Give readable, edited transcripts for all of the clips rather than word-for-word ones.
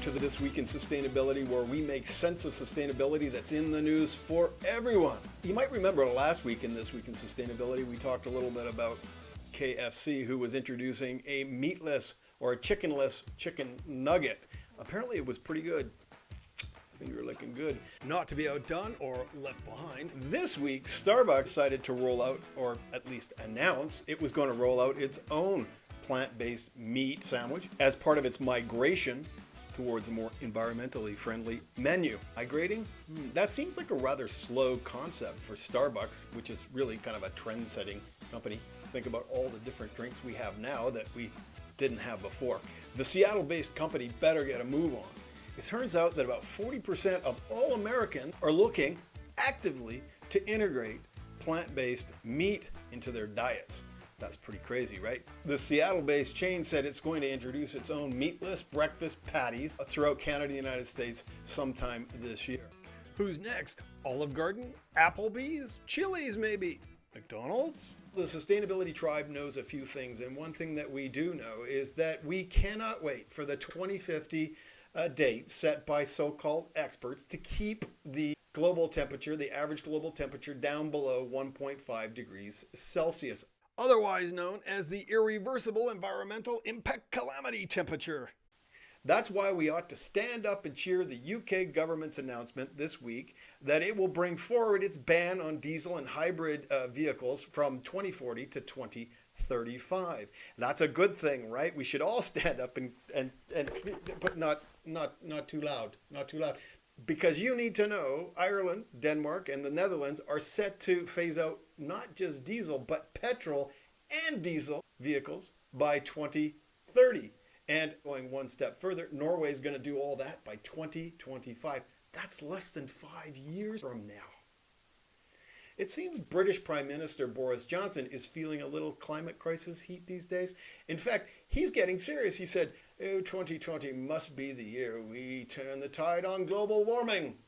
to This Week in Sustainability, where we make sense of sustainability that's in the news for everyone. You might remember last week in This Week in Sustainability, we talked a little bit about KFC, who was introducing a meatless or a chickenless chicken nugget. Apparently it was pretty good. Finger looking good. Not to be outdone or left behind, this week Starbucks decided to roll out, or at least announce, it was going to roll out its own plant-based meat sandwich as part of its migration towards a more environmentally friendly menu. Migrating? That seems like a rather slow concept for Starbucks, which is really kind of a trend-setting company. Think about all the different drinks we have now that we didn't have before. The Seattle-based company better get a move on. It turns out that about 40% of all Americans are looking actively to integrate plant-based meat into their diets. That's pretty crazy, right? The Seattle-based chain said it's going to introduce its own meatless breakfast patties throughout Canada and the United States sometime this year. Who's next? Olive Garden? Applebee's? Chili's maybe? McDonald's? The Sustainability Tribe knows a few things, and one thing that we do know is that we cannot wait for the 2050 date set by so-called experts to keep the global temperature, the average global temperature, down below 1.5 degrees Celsius. Otherwise known as the irreversible environmental impact calamity temperature. That's why we ought to stand up and cheer the UK government's announcement this week that it will bring forward its ban on diesel and hybrid vehicles from 2040 to 2035. That's a good thing, right? We should all stand up and but not too loud, not too loud. Because you need to know, Ireland, Denmark, and the Netherlands are set to phase out not just diesel, but petrol and diesel vehicles by 2030. And going one step further, Norway is going to do all that by 2025. That's less than 5 years from now. It seems British Prime Minister Boris Johnson is feeling a little climate crisis heat these days. In fact, he's getting serious. He said, "Oh, 2020 must be the year we turn the tide on global warming."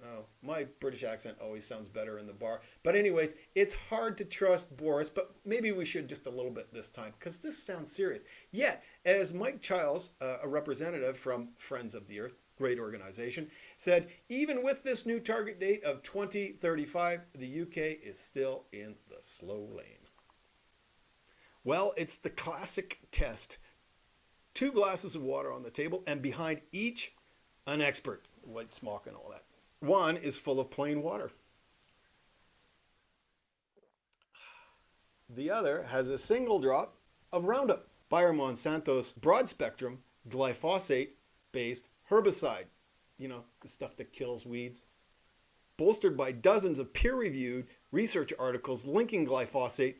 Oh, my British accent always sounds better in the bar. But anyways, it's hard to trust Boris, but maybe we should just a little bit this time, because this sounds serious. Yet, as Mike Childs, a representative from Friends of the Earth, great organization, said, even with this new target date of 2035, the UK is still in the slow lane. Well, it's the classic test. 2 glasses of water on the table, and behind each, an expert. White smock and all that. One is full of plain water. The other has a single drop of Roundup, Bayer-Monsanto's broad-spectrum glyphosate-based herbicide. You know, the stuff that kills weeds. Bolstered by dozens of peer-reviewed research articles linking glyphosate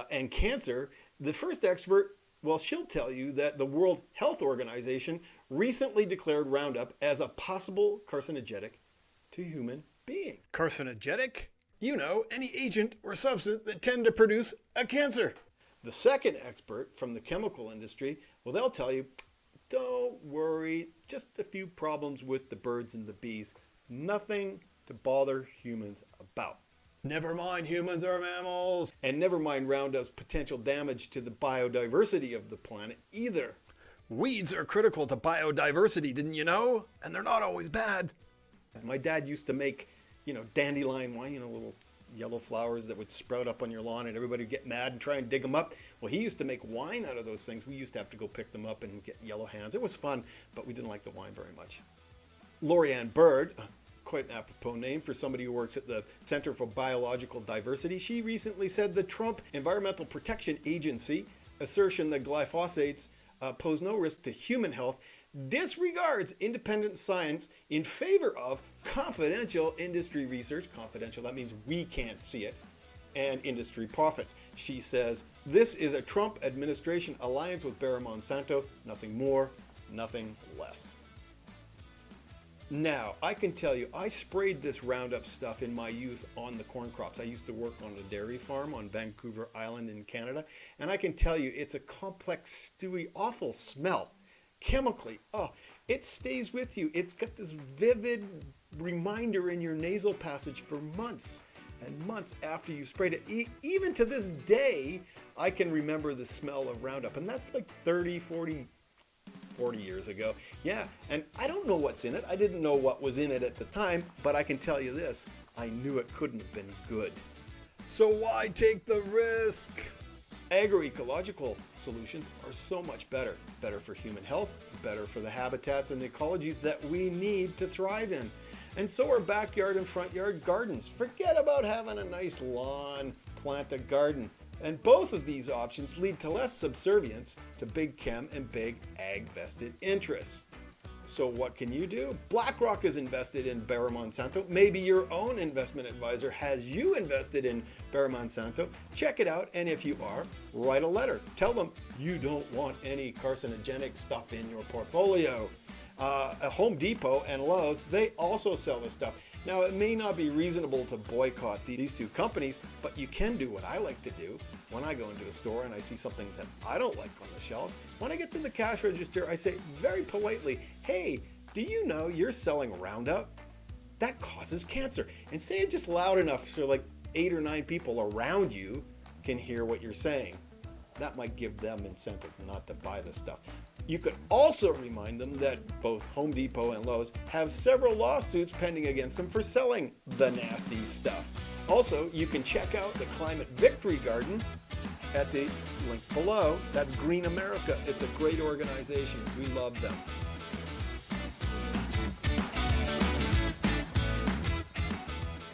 and cancer, the first expert, well, she'll tell you that the World Health Organization recently declared Roundup as a possible carcinogenic to human beings. Carcinogenic? You know, any agent or substance that tend to produce a cancer. The second expert from the chemical industry, well, they'll tell you, don't worry, just a few problems with the birds and the bees. Nothing to bother humans about. Never mind, humans are mammals. And never mind Roundup's potential damage to the biodiversity of the planet either. Weeds are critical to biodiversity, didn't you know? And they're not always bad. My dad used to make, dandelion wine, little yellow flowers that would sprout up on your lawn and everybody would get mad and try and dig them up. Well, he used to make wine out of those things. We used to have to go pick them up and get yellow hands. It was fun, but we didn't like the wine very much. Lorianne Bird, quite an apropos name for somebody who works at the Center for Biological Diversity, she recently said the Trump Environmental Protection Agency assertion that glyphosates pose no risk to human health disregards independent science in favor of confidential industry research. Confidential, that means we can't see it. And industry profits. She says, this is a Trump administration alliance with Bayer-Monsanto. Nothing more, nothing less. Now, I can tell you, I sprayed this Roundup stuff in my youth on the corn crops. I used to work on a dairy farm on Vancouver Island in Canada. And I can tell you, it's a complex, stewy, awful smell. Chemically, it stays with you. It's got this vivid reminder in your nasal passage for months and months after you sprayed it. Even to this day, I can remember the smell of Roundup. And that's like 30, 40, 40 years ago. Yeah, and I don't know what's in it. I didn't know what was in it at the time, but I can tell you this, I knew it couldn't have been good. So why take the risk? Agroecological solutions are so much better. Better for human health, better for the habitats and the ecologies that we need to thrive in. And so are backyard and front yard gardens. Forget about having a nice lawn, plant a garden. And both of these options lead to less subservience to big chem and big ag vested interests. So what can you do? BlackRock is invested in Bayer-Monsanto. Maybe your own investment advisor has you invested in Bayer-Monsanto. Check it out, and if you are, write a letter. Tell them you don't want any carcinogenic stuff in your portfolio. Home Depot and Lowe's, they also sell this stuff. Now, it may not be reasonable to boycott these two companies, but you can do what I like to do when I go into a store and I see something that I don't like on the shelves. When I get to the cash register, I say very politely, hey, do you know you're selling Roundup? That causes cancer. And say it just loud enough so like 8 or 9 people around you can hear what you're saying. That might give them incentive not to buy this stuff. You could also remind them that both Home Depot and Lowe's have several lawsuits pending against them for selling the nasty stuff. Also, you can check out the Climate Victory Garden at the link below. That's Green America. It's a great organization. We love them.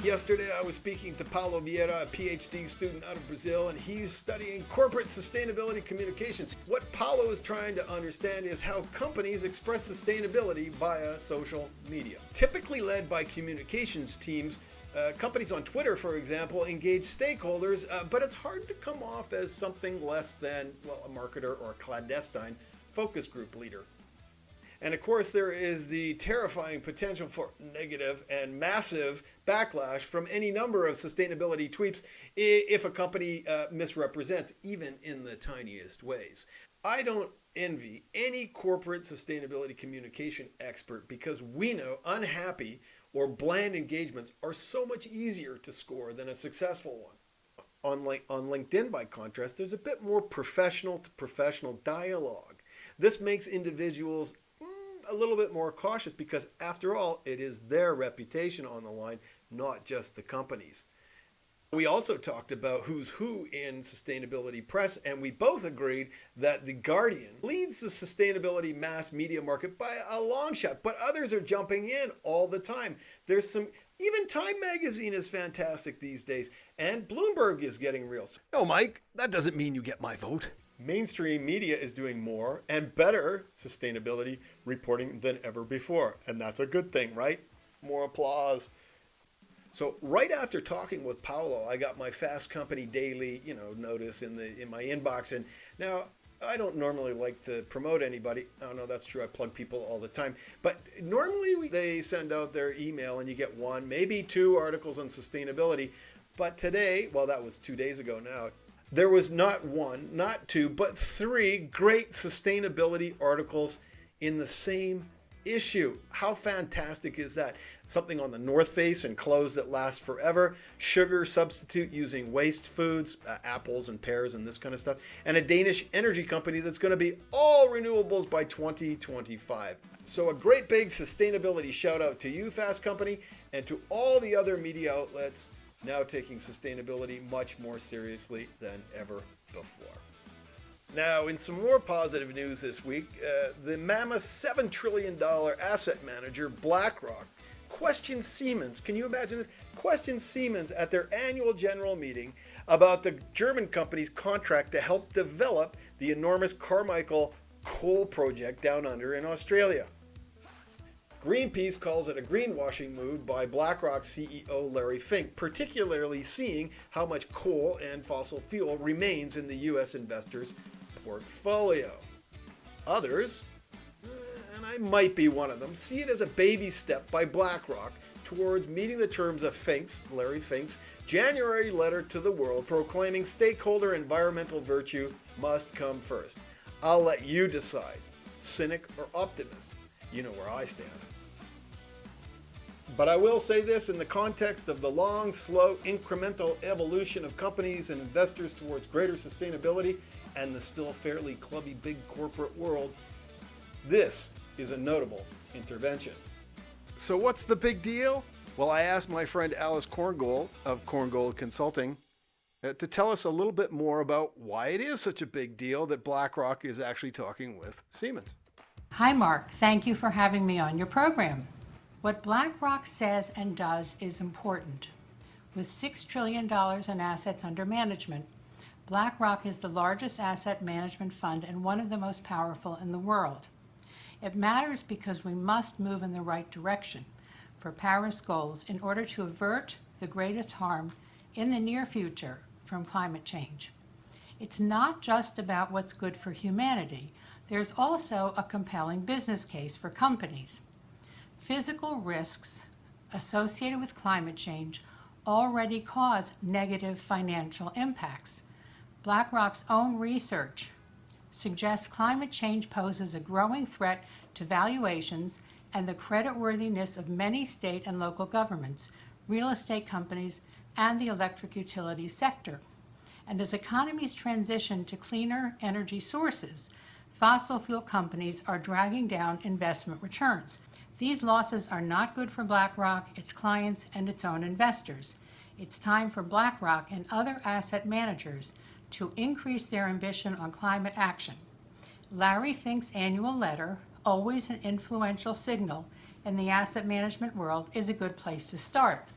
Yesterday I was speaking to Paulo Vieira, a PhD student out of Brazil, and he's studying corporate sustainability communications. What Paulo is trying to understand is how companies express sustainability via social media. Typically led by communications teams, companies on Twitter, for example, engage stakeholders, but it's hard to come off as something less than, well, a marketer or a clandestine focus group leader. And of course, there is the terrifying potential for negative and massive backlash from any number of sustainability tweets if a company misrepresents, even in the tiniest ways. I don't envy any corporate sustainability communication expert because we know unhappy or bland engagements are so much easier to score than a successful one. On LinkedIn, by contrast, there's a bit more professional to professional dialogue. This makes individuals a little bit more cautious because, after all, it is their reputation on the line, not just the company's. We also talked about who's who in sustainability press, and we both agreed that The Guardian leads the sustainability mass media market by a long shot, but others are jumping in all the time. Even Time Magazine is fantastic these days, and Bloomberg is getting real. No, Mike, that doesn't mean you get my vote. Mainstream media is doing more and better sustainability reporting than ever before. And that's a good thing, right? More applause. So right after talking with Paulo, I got my Fast Company daily, notice in my inbox. And now I don't normally like to promote anybody. Oh no, that's true. I plug people all the time. But normally they send out their email and you get 1, maybe 2 articles on sustainability. But today, well, that was 2 days ago now, there was not 1, not 2, but 3 great sustainability articles in the same issue. How fantastic is that? Something on the North Face and clothes that last forever, sugar substitute using waste foods, apples and pears and this kind of stuff, and a Danish energy company that's going to be all renewables by 2025. So a great big sustainability shout out to you, Fast Company, and to all the other media outlets now taking sustainability much more seriously than ever before. Now, in some more positive news this week, the mammoth $7 trillion asset manager BlackRock questioned Siemens. Can you imagine this? Questioned Siemens at their annual general meeting about the German company's contract to help develop the enormous Carmichael coal project down under in Australia. Greenpeace calls it a greenwashing move by BlackRock CEO Larry Fink, particularly seeing how much coal and fossil fuel remains in the U.S. investors' portfolio. Others, and I might be one of them, see it as a baby step by BlackRock towards meeting the terms of Larry Fink's January letter to the world proclaiming stakeholder environmental virtue must come first. I'll let you decide, cynic or optimist. You know where I stand. But I will say this in the context of the long, slow, incremental evolution of companies and investors towards greater sustainability and the still fairly clubby big corporate world, This is a notable intervention. So what's the big deal? Well, I asked my friend Alice Korngold of Korngold Consulting to tell us a little bit more about why it is such a big deal that BlackRock is actually talking with Siemens. Hi, Mark. Thank you for having me on your program. What BlackRock says and does is important. With $6 trillion in assets under management, BlackRock is the largest asset management fund and one of the most powerful in the world. It matters because we must move in the right direction for Paris goals in order to avert the greatest harm in the near future from climate change. It's not just about what's good for humanity. There's also a compelling business case for companies. Physical risks associated with climate change already cause negative financial impacts. BlackRock's own research suggests climate change poses a growing threat to valuations and the creditworthiness of many state and local governments, real estate companies, and the electric utility sector. And as economies transition to cleaner energy sources, fossil fuel companies are dragging down investment returns. These losses are not good for BlackRock, its clients, and its own investors. It's time for BlackRock and other asset managers to increase their ambition on climate action. Larry Fink's annual letter, always an influential signal in the asset management world, is a good place to start.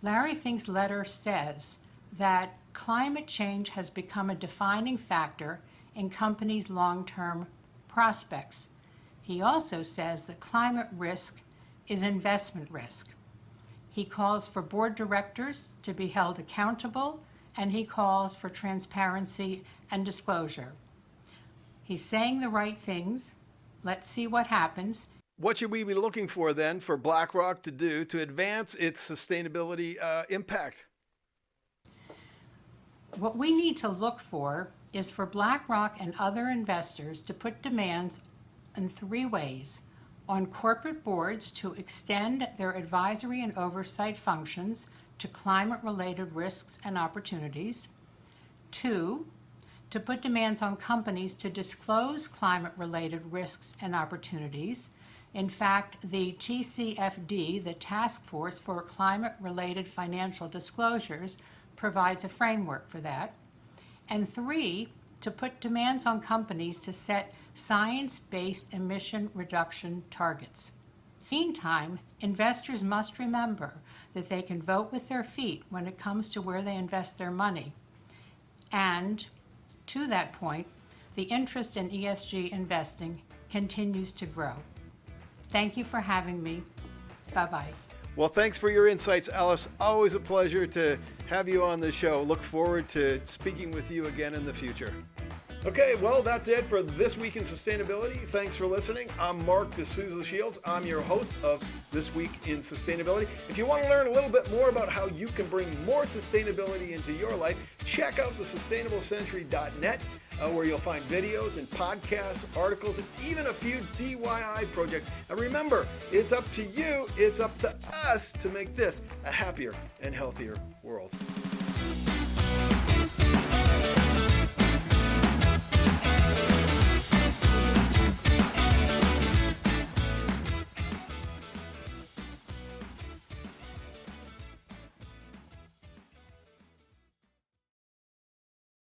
Larry Fink's letter says that climate change has become a defining factor in companies' long-term prospects. He also says that climate risk is investment risk. He calls for board directors to be held accountable, and he calls for transparency and disclosure. He's saying the right things. Let's see what happens. What should we be looking for then for BlackRock to do to advance its sustainability impact? What we need to look for is for BlackRock and other investors to put demands in 3 ways: on corporate boards to extend their advisory and oversight functions to climate-related risks and opportunities. 2, to put demands on companies to disclose climate-related risks and opportunities. In fact, the TCFD, the Task Force for Climate-Related Financial Disclosures, provides a framework for that. And 3, to put demands on companies to set science-based emission reduction targets. Meantime, investors must remember that they can vote with their feet when it comes to where they invest their money. And to that point, the interest in ESG investing continues to grow. Thank you for having me. Bye-bye. Well, thanks for your insights, Alice. Always a pleasure to have you on the show. Look forward to speaking with you again in the future. Okay, well, that's it for This Week in Sustainability. Thanks for listening. I'm Mark D'Souza Shields. I'm your host of This Week in Sustainability. If you want to learn a little bit more about how you can bring more sustainability into your life, check out thesustainablecentury.net, where you'll find videos and podcasts, articles, and even a few DIY projects. And remember, it's up to you, it's up to us to make this a happier and healthier world.